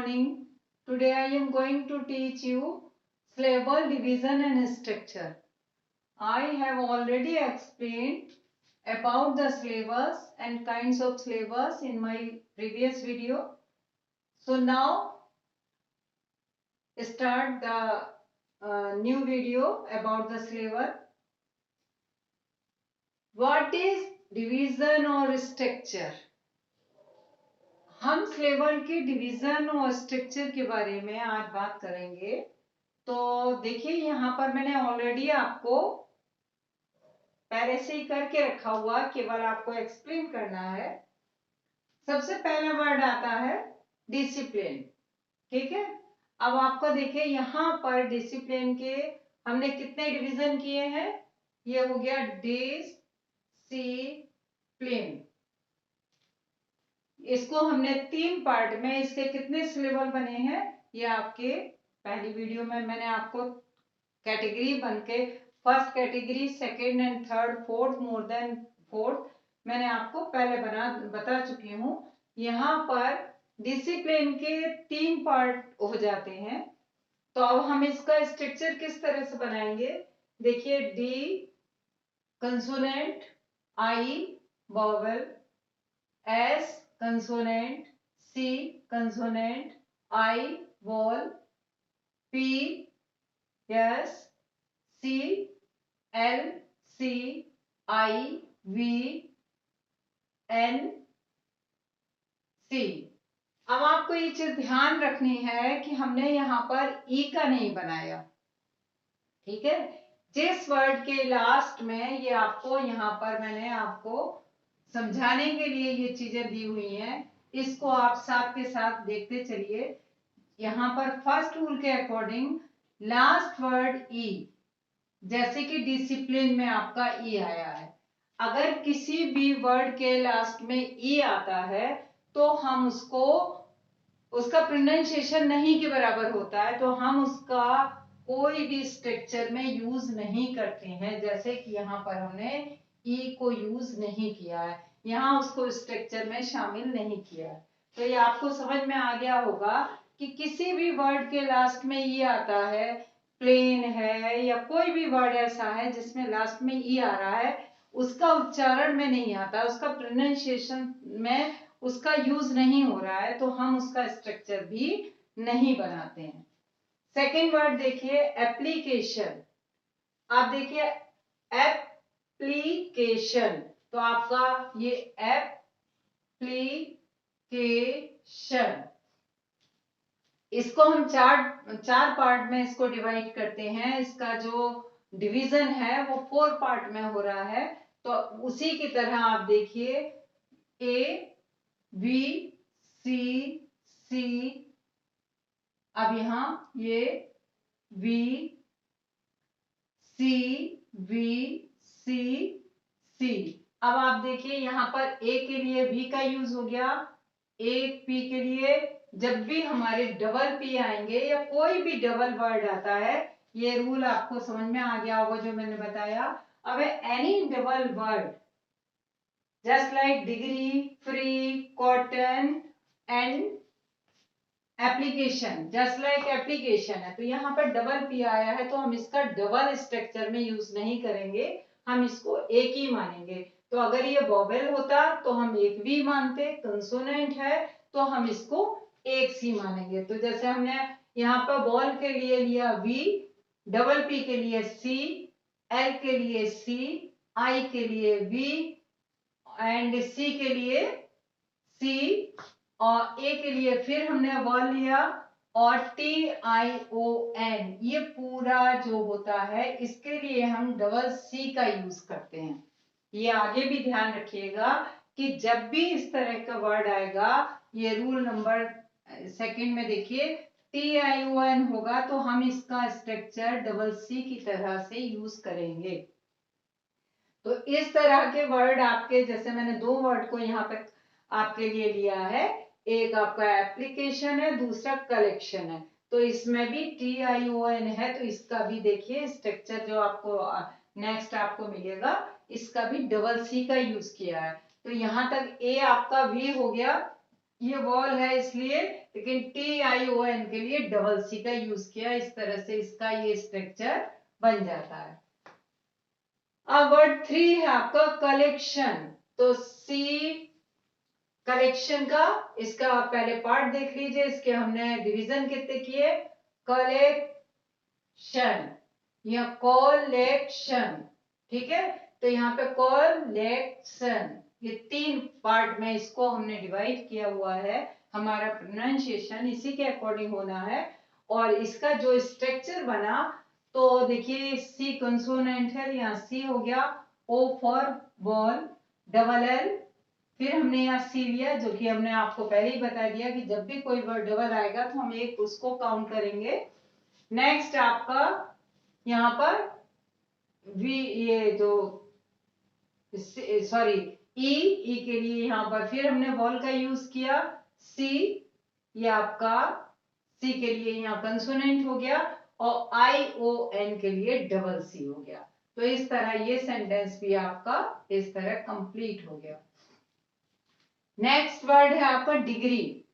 morning. Today I am going to teach you syllable division and structure. I have already explained about the syllabus and kinds of syllabus in my previous video. So now start the new video about the syllabus. What is division or structure? हम syllable के division और structure के बारे में आज बात करेंगे। तो देखिए यहाँ पर मैंने ऑलरेडी आपको पहले से ही करके रखा हुआ, केवल आपको एक्सप्लेन करना है। सबसे पहला वर्ड आता है डिसिप्लिन, ठीक है। अब आपको देखिए यहाँ पर डिसिप्लिन के हमने कितने डिवीजन किए हैं, ये हो गया डिसिप्लिन। इसको हमने 3 पार्ट में, इसके कितने सिलेबल बने हैं ये आपके पहली वीडियो में मैंने आपको कैटेगरी बनके first category, second and third, fourth, more than fourth मैंने आपको पहले बता चुकी हूँ। यहाँ पर डिसिप्लिन के 3 पार्ट हो जाते हैं। तो अब हम इसका स्ट्रक्चर किस तरह से बनाएंगे, देखिए डी कंसोनेंट, आई वोवेल, एस कंसोनेंट, सी कंसोनेंट, आई वोल, पी एस, सी एल, सी आई, वी एन सी। अब आपको ये चीज ध्यान रखनी है कि हमने यहाँ पर ई का नहीं बनाया, ठीक है। जिस वर्ड के लास्ट में ये आपको यहाँ पर मैंने आपको समझाने के लिए ये चीजें दी हुई हैं, इसको आप साथ के साथ देखते चलिए। यहाँ पर फर्स्ट रूल के अकॉर्डिंग लास्ट वर्ड ई, जैसे कि डिसिप्लिन में आपका ई आया है, अगर किसी भी वर्ड के लास्ट में ई आता है तो हम उसका प्रोनाउंसिएशन नहीं के बराबर होता है, तो हम उसका कोई भी स्ट्रक्चर में यूज नहीं करते हैं। जैसे कि यहाँ पर हमने ई को यूज नहीं किया है, यहाँ उसको स्ट्रक्चर में शामिल नहीं किया है। तो ये आपको समझ में आ गया होगा कि किसी भी वर्ड के लास्ट में ई आता है, प्लेन है या कोई भी वर्ड ऐसा है जिसमें लास्ट में ई आ रहा है, उसका उच्चारण में नहीं आता, उसका प्रोनाउंसिएशन में उसका यूज नहीं हो रहा है, तो हम उसका स्ट्रक्चर भी नहीं बनाते हैं। सेकेंड वर्ड देखिए एप्लीकेशन। आप देखिए एप्लीकेशन, तो आपका ये एप्लीकेशन, इसको हम चार पार्ट में इसको डिवाइड करते हैं। इसका जो डिवीजन है वो 4 पार्ट में हो रहा है। तो उसी की तरह आप देखिए ए बी सी सी, अब यहाँ ये वी सी वी सी सी। अब आप देखिए यहाँ पर ए के लिए वी का यूज हो गया, ए पी के लिए। जब भी हमारे डबल पी आएंगे या कोई भी डबल वर्ड आता है, ये रूल आपको समझ में आ गया होगा जो मैंने बताया। अब any double word just like degree, free, cotton and application, just like application है, तो यहाँ पर डबल पी आया है तो हम इसका डबल स्ट्रक्चर में यूज नहीं करेंगे, हम इसको एक ही मानेंगे। तो अगर ये वोवेल होता तो हम एक वी मानते, कंसोनेंट है तो हम इसको एक सी मानेंगे। तो जैसे हमने यहाँ पर बॉल के लिए लिया वी, डबल पी के लिए सी, एल के लिए सी, आई के लिए वी एंड सी के लिए सी, और ए के लिए फिर हमने वॉल लिया, और TION, ये पूरा जो होता है इसके लिए हम डबल सी का यूज करते हैं। ये आगे भी ध्यान रखिएगा कि जब भी इस तरह का वर्ड आएगा, ये रूल नंबर सेकंड में देखिए TION होगा तो हम इसका स्ट्रक्चर डबल सी की तरह से यूज करेंगे। तो इस तरह के वर्ड आपके, जैसे मैंने 2 वर्ड को यहाँ पे आपके लिए लिया है, एक आपका एप्लीकेशन है, दूसरा कलेक्शन है। तो इसमें भी TION है, तो इसका भी देखिए स्ट्रक्चर जो आपको नेक्स्ट आपको मिलेगा, इसका भी डबल सी का यूज किया है। तो यहाँ तक ए आपका वी हो गया, ये वॉल है इसलिए, लेकिन TION के लिए डबल सी का यूज किया। इस तरह से इसका ये स्ट्रक्चर बन जाता है। अब वर्ड 3 है आपका कलेक्शन। तो सी कलेक्शन का, इसका आप पहले पार्ट देख लीजिए। इसके हमने डिवीजन कितने किए? कलेक्शन या कलेक्शन, ठीक है। तो यहाँ पे कलेक्शन, ये 3 पार्ट में इसको हमने डिवाइड किया हुआ है। हमारा प्रोनाउंसिएशन इसी के अकॉर्डिंग होना है। और इसका जो स्ट्रक्चर बना, तो देखिए सी कंसोनेंट है, यहाँ सी हो गया, O for ball, double L, फिर हमने यहाँ सी लिया, जो कि हमने आपको पहले ही बता दिया कि जब भी कोई वर्ड डबल आएगा तो हम एक उसको काउंट करेंगे। नेक्स्ट आपका यहाँ पर वी, ये जो सॉरी ई के लिए यहाँ पर फिर हमने वॉल का यूज किया। सी, ये आपका सी के लिए यहाँ कंसोनेंट हो गया, और ION के लिए डबल सी हो गया। तो इस तरह ये सेंटेंस भी आपका इस तरह कंप्लीट हो गया। नेक्स्ट वर्ड है आपका डिग्री।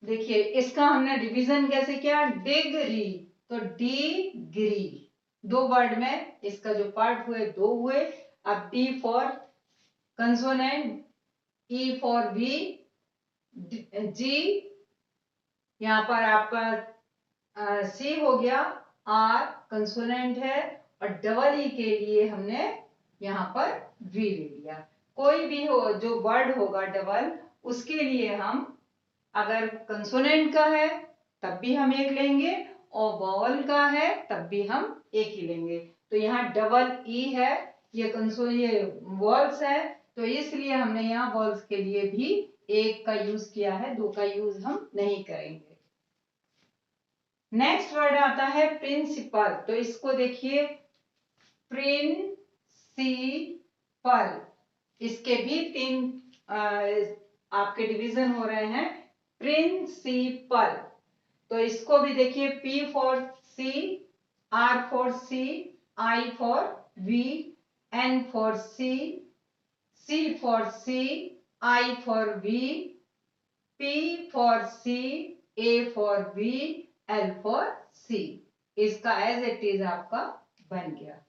देखिए इसका हमने डिवीजन कैसे किया? डिग्री। तो डिग्री, 2 वर्ड में इसका जो पार्ट हुए 2 हुए। अब D for consonant, E for V, G, यहाँ पर आपका C हो गया, R कंसोनेंट है, और डबल E के लिए हमने यहाँ पर V ले लिया। कोई भी हो जो वर्ड होगा डबल, उसके लिए हम अगर कंसोनेंट का है तब भी हम एक लेंगे, और वॉवल का है तब भी हम एक ही लेंगे। तो यहाँ डबल ई है, ये वॉल्स है, तो इसलिए हमने यहाँ वॉल्स के लिए भी एक का यूज किया है, 2 का यूज हम नहीं करेंगे। नेक्स्ट वर्ड आता है प्रिंसिपल। तो इसको देखिए, प्रिंसिपल, इसके भी 3 आपके डिवीजन हो रहे हैं। प्रिंसिपल, तो इसको भी देखिए, P for C, R for C, I for V, N for C, C for C, I for V, P for C, A for V, L for C। इसका एज इट इज आपका बन गया।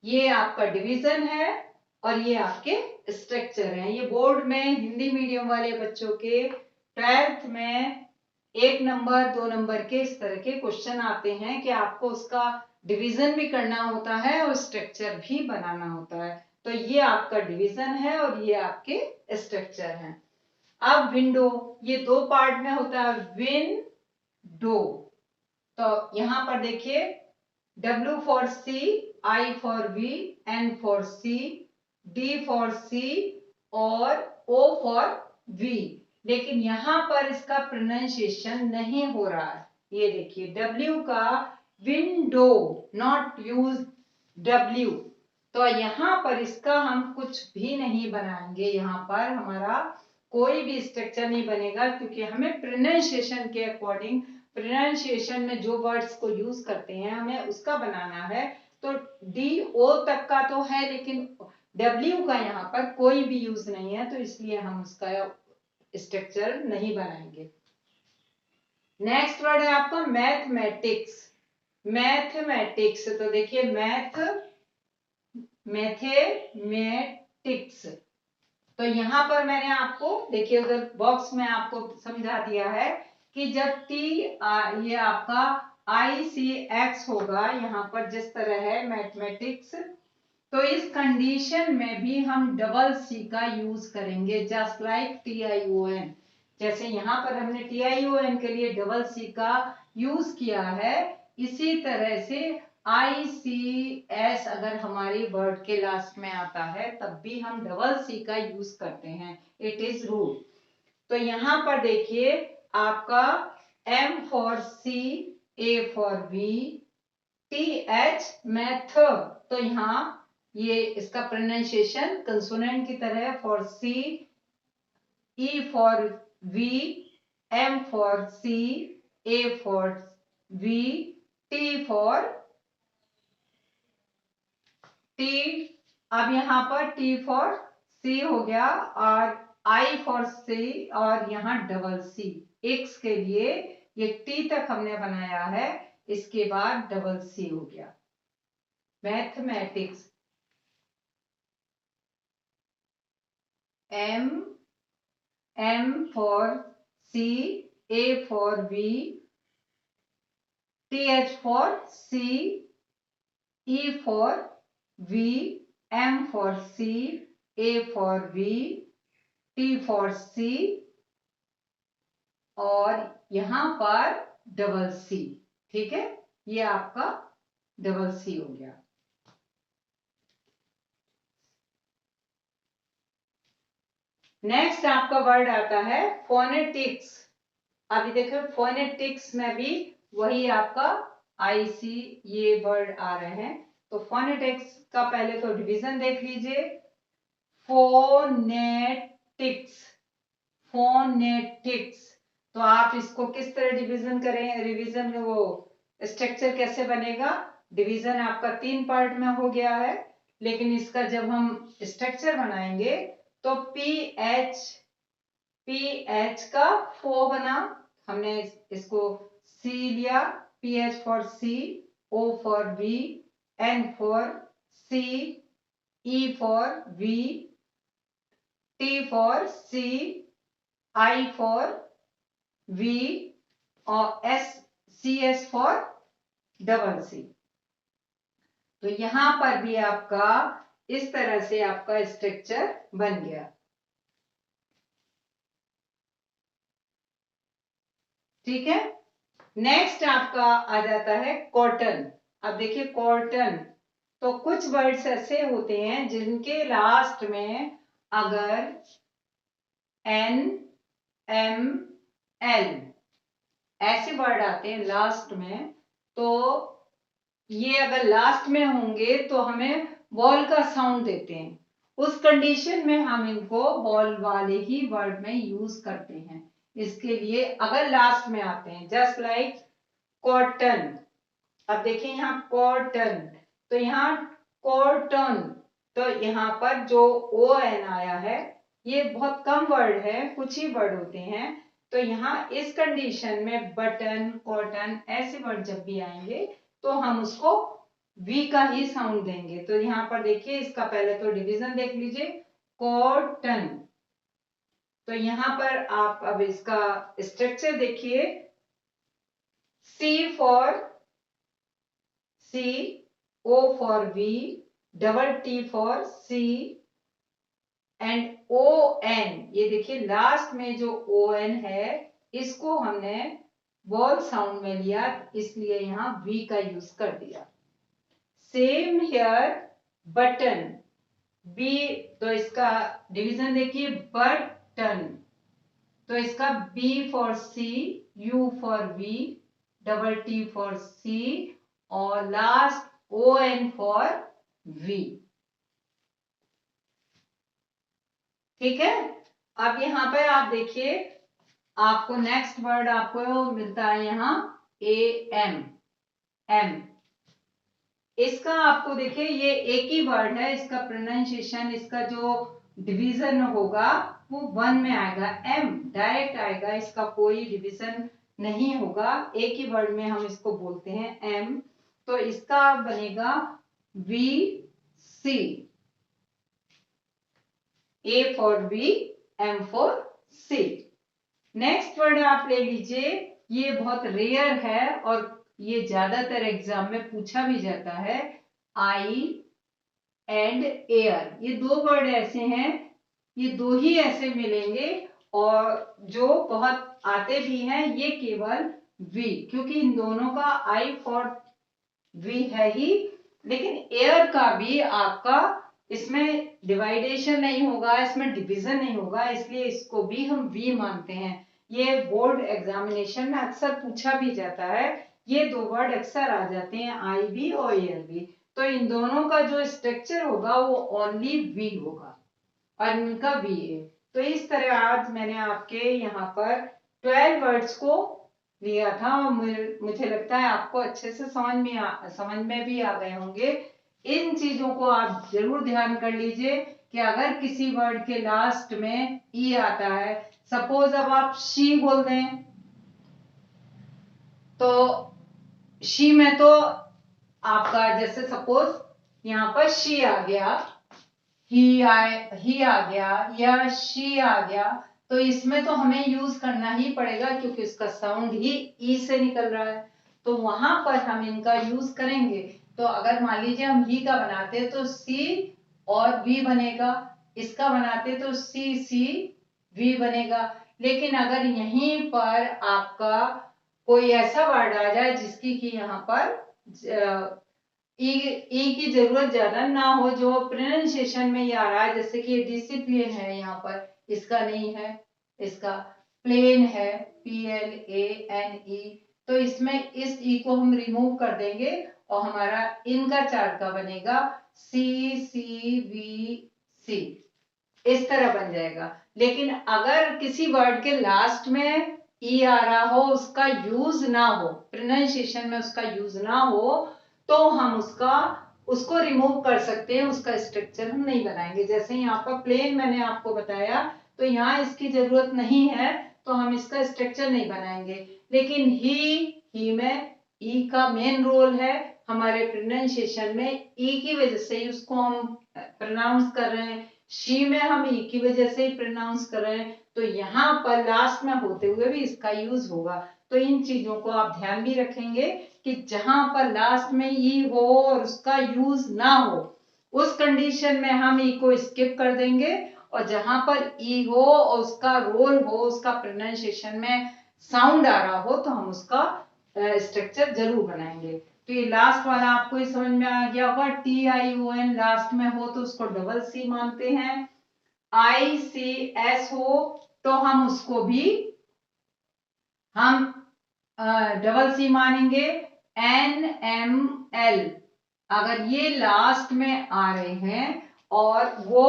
ये आपका डिवीजन है और ये आपके स्ट्रक्चर हैं। ये बोर्ड में हिंदी मीडियम वाले बच्चों के 12th में 1 नंबर 2 नंबर के इस तरह के क्वेश्चन आते हैं कि आपको उसका डिवीजन भी करना होता है और स्ट्रक्चर भी बनाना होता है। तो ये आपका डिवीजन है और ये आपके स्ट्रक्चर हैं। अब विंडो, ये 2 पार्ट में होता है। विंडो, तो यहां पर देखिए, W for C, I for V, N for C, D for C और O फॉर V। लेकिन यहां पर इसका प्रोनाउंसिएशन नहीं हो रहा है। ये देखिए W का विंडो, नॉट यूज W। तो यहां पर इसका हम कुछ भी नहीं बनाएंगे। यहां पर हमारा कोई भी स्ट्रक्चर नहीं बनेगा, क्योंकि हमें प्रोनाउंसिएशन के अकॉर्डिंग, प्रोनाउंसिएशन में जो वर्ड्स को यूज करते हैं हमें उसका बनाना है। तो DO तक का तो है, लेकिन W का यहाँ पर कोई भी यूज नहीं है, तो इसलिए हम उसका स्ट्रक्चर नहीं बनाएंगे। नेक्स्ट वर्ड है आपका मैथमेटिक्स। मैथमेटिक्स, तो देखिए मैथमेटिक्स, तो यहां पर मैंने आपको देखिए उधर बॉक्स में आपको समझा दिया है कि जब ये आपका ICX होगा, यहाँ पर जिस तरह है मैथमेटिक्स, तो इस कंडीशन में भी हम डबल सी का यूज करेंगे, जस्ट लाइक TION। जैसे यहाँ पर हमने TION के लिए डबल सी का यूज किया है, इसी तरह से ICS अगर हमारी वर्ड के लास्ट में आता है तब भी हम डबल सी का यूज करते हैं। It is rule. तो यहाँ पर देखिए आपका M for C, A for V, TH math, तो यहाँ ये इसका प्रोनाउंसिएशन कंसोनेंट की तरह, for C, E for V, M for C, A for V, T for T। अब यहाँ पर T फॉर C हो गया, और I फॉर सी और यहाँ डबल सी, एक्स के लिए ये टी तक हमने बनाया है, इसके बाद डबल सी हो गया। Mathematics M for C, A for V, TH for C, E for V, M for C, A for V, T for C और यहां पर डबल सी। ठीक है, ये आपका डबल सी हो गया। नेक्स्ट आपका वर्ड आता है फोनेटिक्स। अभी देखो फोनेटिक्स में भी वही आपका आईसी ये वर्ड आ रहे हैं। तो फोनेटिक्स का पहले तो डिवीजन देख लीजिए। फोनेटिक्स, फोनेटिक्स, तो आप इसको किस तरह डिवीजन करें, रिवीजन वो स्ट्रक्चर कैसे बनेगा। डिवीजन आपका 3 पार्ट में हो गया है, लेकिन इसका जब हम स्ट्रक्चर बनाएंगे तो पीएच का फो बना, हमने इसको सी लिया, PH for C, O for V, N for C, E for V, T for C, I for V और C S for double C. तो यहां पर भी आपका इस तरह से आपका स्ट्रक्चर बन गया। ठीक है, नेक्स्ट आपका आ जाता है कॉटन। अब देखिए कॉटन, तो कुछ वर्ड्स ऐसे होते हैं जिनके लास्ट में अगर एन एम एल ऐसे वर्ड आते हैं लास्ट में, तो ये अगर लास्ट में होंगे तो हमें बॉल का साउंड देते हैं। उस कंडीशन में हम इनको बॉल वाले ही वर्ड में यूज करते हैं। इसके लिए अगर लास्ट में आते हैं, जस्ट लाइक कॉटन। अब देखिए यहाँ कॉटन, तो यहाँ कॉटन, तो यहाँ पर जो ओ एन आया है, ये बहुत कम वर्ड है, कुछ ही वर्ड होते हैं। तो यहाँ इस कंडीशन में बटन, कॉटन ऐसे वर्ड जब भी आएंगे तो हम उसको वी का ही साउंड देंगे। तो यहाँ पर देखिए इसका पहले तो डिवीजन देख लीजिए, कॉटन। तो यहाँ पर आप अब इसका स्ट्रक्चर देखिए, C for C, O for V, double T for C and O N. ये देखिए लास्ट में जो ओ एन है इसको हमने वॉल साउंड में लिया, इसलिए यहां वी का यूज कर दिया। सेम हियर बटन, बी, तो इसका डिवीजन देखिए बटन, तो इसका B for C, U for V, double T for C और last O N for V. ठीक है, अब यहाँ पे आप देखिए आपको नेक्स्ट वर्ड आपको मिलता है यहाँ ए एम, एम। इसका आपको देखिए ये एक ही वर्ड है, इसका प्रोनाउंसिएशन, इसका जो डिवीजन होगा वो 1 में आएगा, एम डायरेक्ट आएगा, इसका कोई डिवीजन नहीं होगा, एक ही वर्ड में हम इसको बोलते हैं एम। तो इसका बनेगा V C, A for V, M for C. Next word आप ले लीजिए, ये बहुत रेयर है और ये ज्यादातर एग्जाम में पूछा भी जाता है, आई एंड एयर। ये 2 वर्ड ऐसे हैं, ये 2 ही ऐसे मिलेंगे और जो बहुत आते भी हैं, ये केवल वी, क्योंकि इन दोनों का आई फॉर वी है ही, लेकिन एयर का भी आपका इसमें डिवाइडेशन नहीं होगा, इसमें डिवीजन नहीं होगा, इसलिए इसको भी हम वी मानते हैं। ये बोर्ड एग्जामिनेशन में अक्सर पूछा भी जाता है, ये 2 वर्ड अक्सर आ जाते हैं, आई भी और एयर भी। तो इन दोनों का जो स्ट्रक्चर होगा वो ओनली वी होगा और इनका वी है। तो इस तरह आज मैंने आपके यहाँ पर 12 वर्ड्स को लिया था और मुझे लगता है आपको अच्छे से समझ में भी आ गए होंगे। इन चीजों को आप जरूर ध्यान कर लीजिए कि अगर किसी वर्ड के लास्ट में ई आता है, सपोज अब आप शी बोल दें, तो शी में तो आपका जैसे सपोज यहाँ पर शी आ गया, ही आ गया या शी आ गया, तो इसमें तो हमें यूज करना ही पड़ेगा क्योंकि इसका साउंड ही ई से निकल रहा है, तो वहां पर हम इनका यूज करेंगे। तो अगर मान लीजिए हम ही का बनाते तो सी और वी बनेगा, इसका बनाते तो सी वी बनेगा। लेकिन अगर यहीं पर आपका कोई ऐसा वर्ड आ जाए जिसकी कि यहाँ पर ई की जरूरत ज्यादा ना हो, जो प्रोनाउंसिएशन में ये आ रहा है, जैसे कि डिसिप्लिन है, यहाँ पर इसका नहीं है, इसका प्लेन है, PLANE, तो इसमें इस ई को हम रिमूव कर देंगे और हमारा इनका चार का बनेगा CCVC, इस तरह बन जाएगा। लेकिन अगर किसी वर्ड के लास्ट में ई आ रहा हो, उसका यूज ना हो, प्रोनाउंसिएशन में उसका यूज ना हो, तो हम उसको रिमूव कर सकते हैं, उसका स्ट्रक्चर हम नहीं बनाएंगे। जैसे यहाँ पर प्लेन मैंने आपको बताया, तो यहाँ इसकी जरूरत नहीं है, तो हम इसका स्ट्रक्चर नहीं बनाएंगे। लेकिन ही में ई का मेन रोल है हमारे प्रोनाउंसिएशन में, ई की वजह से ही उसको हम प्रोनाउंस कर रहे हैं, शी में हम ई की वजह से ही प्रोनाउंस कर रहे हैं, तो यहाँ पर लास्ट में होते हुए भी इसका यूज होगा। तो इन चीजों को आप ध्यान भी रखेंगे कि जहां पर लास्ट में ई हो और उसका यूज ना हो, उस कंडीशन में हम ई को स्किप कर देंगे, और जहां पर ई हो और उसका रोल हो, उसका प्रोनाउंसिएशन में साउंड आ रहा हो, तो हम उसका स्ट्रक्चर जरूर बनाएंगे। तो ये लास्ट वाला आपको ही समझ में आ गया होगा, TION लास्ट में हो तो उसको डबल सी मानते हैं, ICS हो तो हम उसको भी हम डबल सी मानेंगे, NML अगर ये लास्ट में आ रहे हैं और वो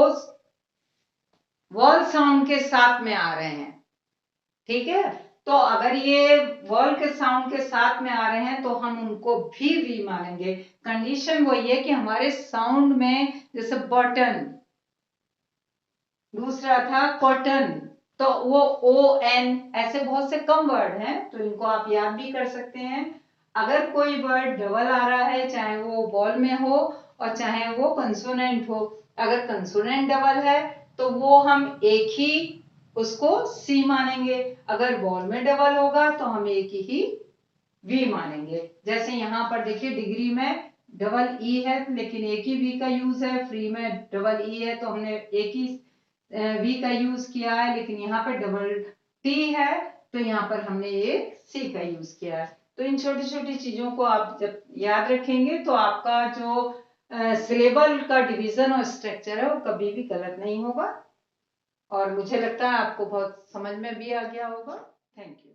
वॉल साउंड के साथ में आ रहे हैं, ठीक है, तो अगर ये वॉल के साउंड के साथ में आ रहे हैं तो हम उनको भी वी मानेंगे। कंडीशन वही है कि हमारे साउंड में, जैसे बटन, दूसरा था कॉटन, तो वो ON, ऐसे बहुत से कम वर्ड हैं, तो इनको आप याद भी कर सकते हैं। अगर कोई वर्ड डबल आ रहा है, चाहे वो वॉल में हो और चाहे वो कंसोनेंट हो, अगर कंसोनेंट डबल है तो वो हम एक ही उसको सी मानेंगे, अगर वॉल में डबल होगा तो हम एक ही वी मानेंगे। जैसे यहाँ पर देखिए डिग्री में डबल ई है लेकिन एक ही वी का यूज है, फ्री में डबल ई है तो हमने एक ही वी का यूज किया है, लेकिन यहाँ पर डबल टी है तो यहाँ पर हमने एक सी का यूज किया है। तो इन छोटी छोटी चीजों को आप जब याद रखेंगे तो आपका जो सिलेबल का डिवीजन और स्ट्रक्चर है वो कभी भी गलत नहीं होगा, और मुझे लगता है आपको बहुत समझ में भी आ गया होगा। Thank you.